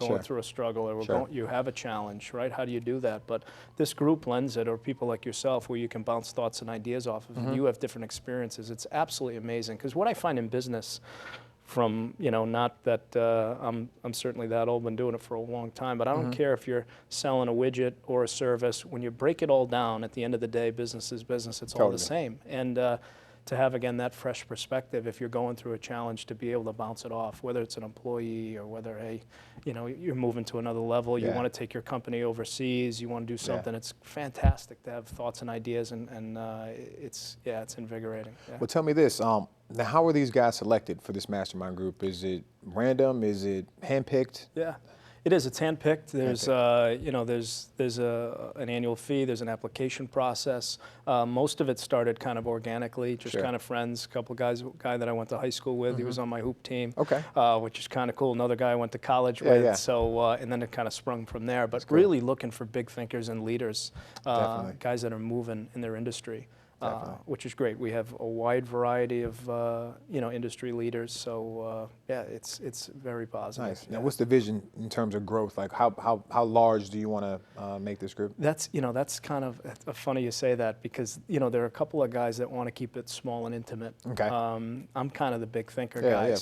you're going through a struggle, or you have a challenge, right? How do you do that? But this group lends it, or people like yourself, where you can bounce thoughts and ideas off of, and you have different experiences. It's absolutely amazing. Because what I find in business, from, you know, not that I'm certainly that old, been doing it for a long time, but I don't care if you're selling a widget or a service. When you break it all down, at the end of the day, business is business. It's all the same. And to have, again, that fresh perspective, if you're going through a challenge, to be able to bounce it off, whether it's an employee or whether, hey, you know, you're moving to another level, you want to take your company overseas, you want to do something, it's fantastic to have thoughts and ideas, and it's invigorating. Yeah. Well, tell me this, now how are these guys selected for this mastermind group? Is it random? Is it handpicked? Yeah. It is. It's handpicked. There's, you know, there's an annual fee. There's an application process. Most of it started kind of organically, just kind of friends. A couple of guy that I went to high school with, he was on my hoop team, which is kind of cool. Another guy I went to college with. So, and then it kind of sprung from there. But really looking for big thinkers and leaders, guys that are moving in their industry. Which is great. We have a wide variety of you know, industry leaders, so yeah, it's very positive. Nice. Now, what's the vision in terms of growth? Like, how large do you want to make this group? That's, you know, that's kind of funny you say that, because, you know, there are a couple of guys that want to keep it small and intimate. Okay. I'm kind of the big thinker guy,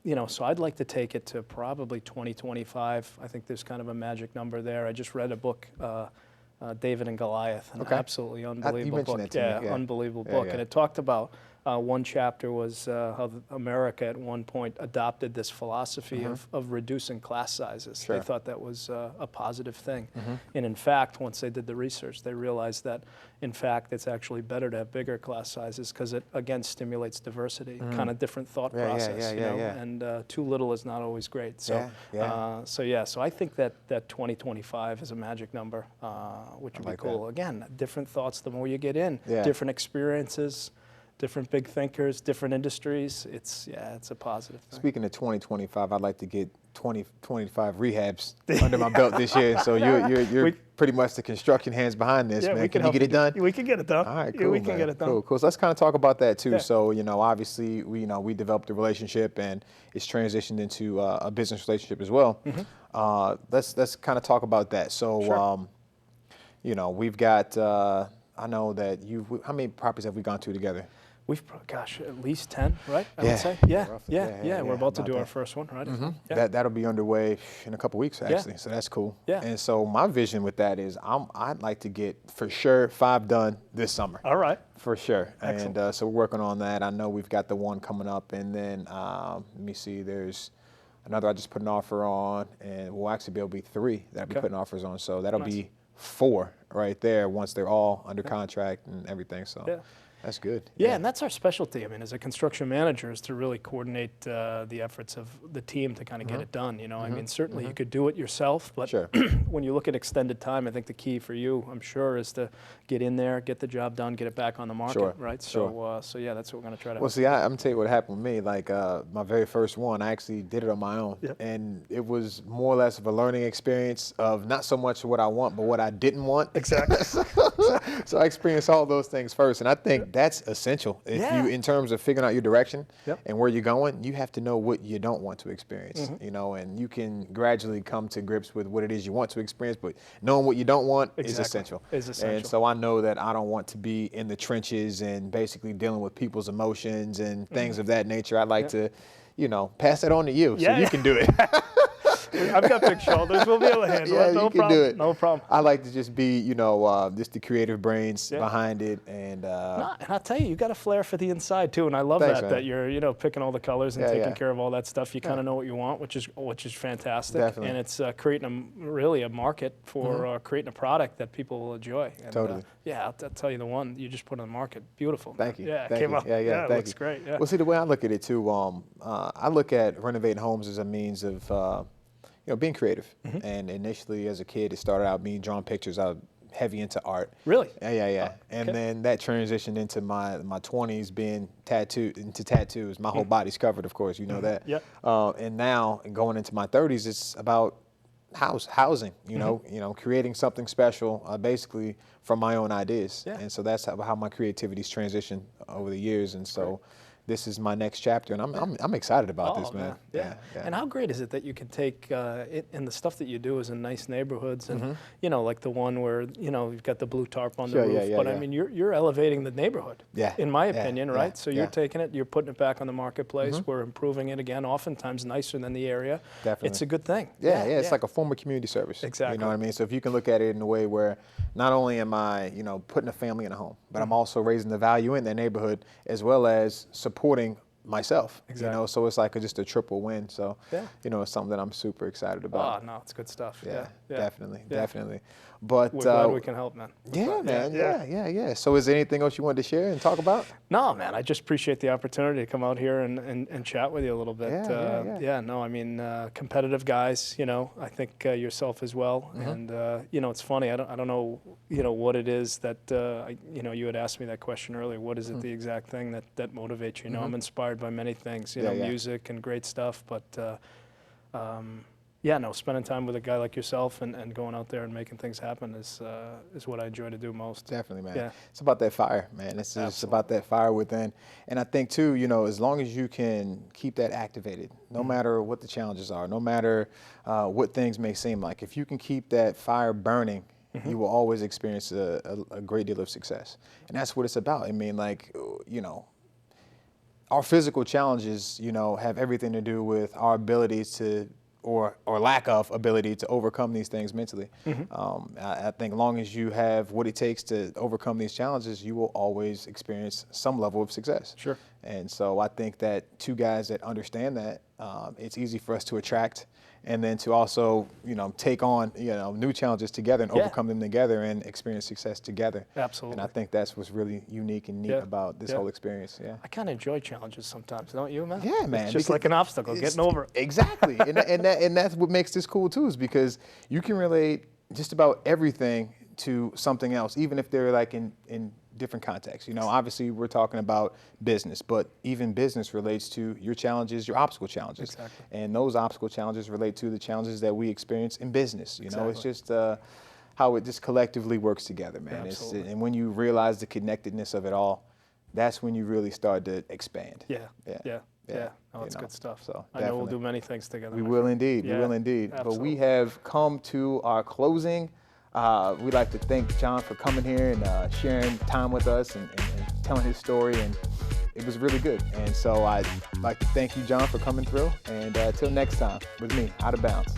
you know, so I'd like to take it to probably 2025. I think there's kind of a magic number there. I just read a book. David and Goliath, an absolutely unbelievable book. Unbelievable book. And it talked about, one chapter was how America at one point adopted this philosophy of reducing class sizes. They thought that was a positive thing. And in fact, once they did the research, they realized that, in fact, it's actually better to have bigger class sizes, because it, again, stimulates diversity, kind of different thought process, you know, and too little is not always great. So, so I think that 2025 is a magic number, which would be cool. Again, different thoughts the more you get in, different experiences, different big thinkers, different industries. It's a positive thing. Speaking of 2025, I'd like to get 25 rehabs under my belt this year. So you're pretty much the construction hands behind this, man. Can you get it done? We can get it done. All right, cool, we can get it done. Cool. So let's kind of talk about that too. So, you know, obviously we developed a relationship, and it's transitioned into a business relationship as well. Let's kind of talk about that. So, you know, we've got. I know that how many properties have we gone to together? We've, gosh, at least 10, right? I would say. Yeah. We're about to do our first one, right? That'll be underway in a couple weeks, actually. So that's cool. And so my vision with that is I'd like to get, for sure, 5 done this summer. All right. For sure. Excellent. And so we're working on that. I know we've got the one coming up, and then let me see, there's another I just put an offer on, and we'll actually be able to be 3 that I'll be putting offers on. So that'll be 4 right there once they're all under contract and everything. So that's good. Yeah, and that's our specialty. I mean, as a construction manager, is to really coordinate the efforts of the team to kind of get it done. You know, I mean, certainly you could do it yourself, but when you look at extended time, I think the key for you, I'm sure, is to get in there, get the job done, get it back on the market, right? So, so yeah, that's what we're going to try to. Well, see, I'm going to tell you what happened with me. Like my very first one, I actually did it on my own, and it was more or less of a learning experience of not so much what I want, but what I didn't want. Exactly. So I experienced all those things first, and I think that's essential. If you, in terms of figuring out your direction and where you're going, you have to know what you don't want to experience, you know, and you can gradually come to grips with what it is you want to experience, but knowing what you don't want is essential. And so I know that I don't want to be in the trenches and basically dealing with people's emotions and things of that nature. I'd like to, you know, pass it on to you so you can do it. I've got big shoulders. We'll be able to handle it. No problem. Do it. No problem. I like to just be, you know, just the creative brains behind it. And and I'll tell you got a flair for the inside too, and I love that you're, you know, picking all the colors and taking care of all that stuff. You kind of know what you want, which is fantastic. Definitely. And it's creating really a market for creating a product that people will enjoy. And, totally. I'll tell you the one you just put on the market. Beautiful. Thank you. Yeah, it came out. It looks great. Yeah. Well, see, the way I look at it too, I look at renovating homes as a means of you know, being creative. And initially, as a kid, it started out being drawing pictures. I was heavy into art. Really? Yeah. And then that transitioned into my 20s being into tattoos. My whole body's covered, of course. You know that. Yeah. And now, going into my 30s, it's about housing. You know, creating something special, basically from my own ideas. And so that's how my creativity's transitioned over the years. And so. this is my next chapter, and I'm excited about this, man. Yeah. And how great is it that you can take and the stuff that you do is in nice neighborhoods, and you know, like the one where you've got the blue tarp on the roof, but I mean you're elevating the neighborhood. In my opinion, right? So you're taking it, you're putting it back on the marketplace. We're improving it again, oftentimes nicer than the area. Definitely, it's a good thing. It's like a form of community service. Exactly. You know what I mean? So if you can look at it in a way where not only am I, putting a family in a home, but I'm also raising the value in that neighborhood as well as supporting myself. Exactly. So it's like just a triple win. So it's something that I'm super excited about. Oh no, it's good stuff. Definitely. But we're glad we can help, man. Yeah. So is there anything else you wanted to share and talk about? No, man. I just appreciate the opportunity to come out here and chat with you a little bit. No, I mean, competitive guys. I think yourself as well. And it's funny. I don't know. What it is that you had asked me that question earlier. What is it the exact thing that motivates you? I'm inspired by many things. Music and great stuff, but. Spending time with a guy like yourself and going out there and making things happen is what I enjoy to do most. Definitely, man. Yeah. It's about that fire, man. It's just about that fire within. And I think, too, as long as you can keep that activated, no matter what the challenges are, no matter what things may seem like, if you can keep that fire burning, you will always experience a great deal of success. And that's what it's about. I mean, our physical challenges, have everything to do with our ability to or lack of ability to overcome these things mentally. I think as long as you have what it takes to overcome these challenges, you will always experience some level of success. Sure. And so I think that two guys that understand that, it's easy for us to attract and then to also, take on, new challenges together and overcome them together and experience success together. Absolutely. And I think that's what's really unique and neat about this whole experience. Yeah. I kind of enjoy challenges sometimes, don't you, man? Yeah, man. It's just like an obstacle, getting over it. Exactly. and that's what makes this cool too, is because you can relate just about everything to something else, even if they're like in different contexts. Obviously we're talking about business, but even business relates to your challenges, your obstacle challenges. Exactly. And those obstacle challenges relate to the challenges that we experience in business. Exactly. It's just how it just collectively works together, man. Absolutely. And when you realize the connectedness of it all, that's when you really start to expand. Yeah. Oh, it's good stuff. So I know we'll do many things together. We will indeed. We will indeed. Absolutely. But we have come to our closing. We'd like to thank Jon for coming here and sharing time with us and telling his story, and it was really good. And so I'd like to thank you, Jon, for coming through. And until next time, with me, Out of Bounds.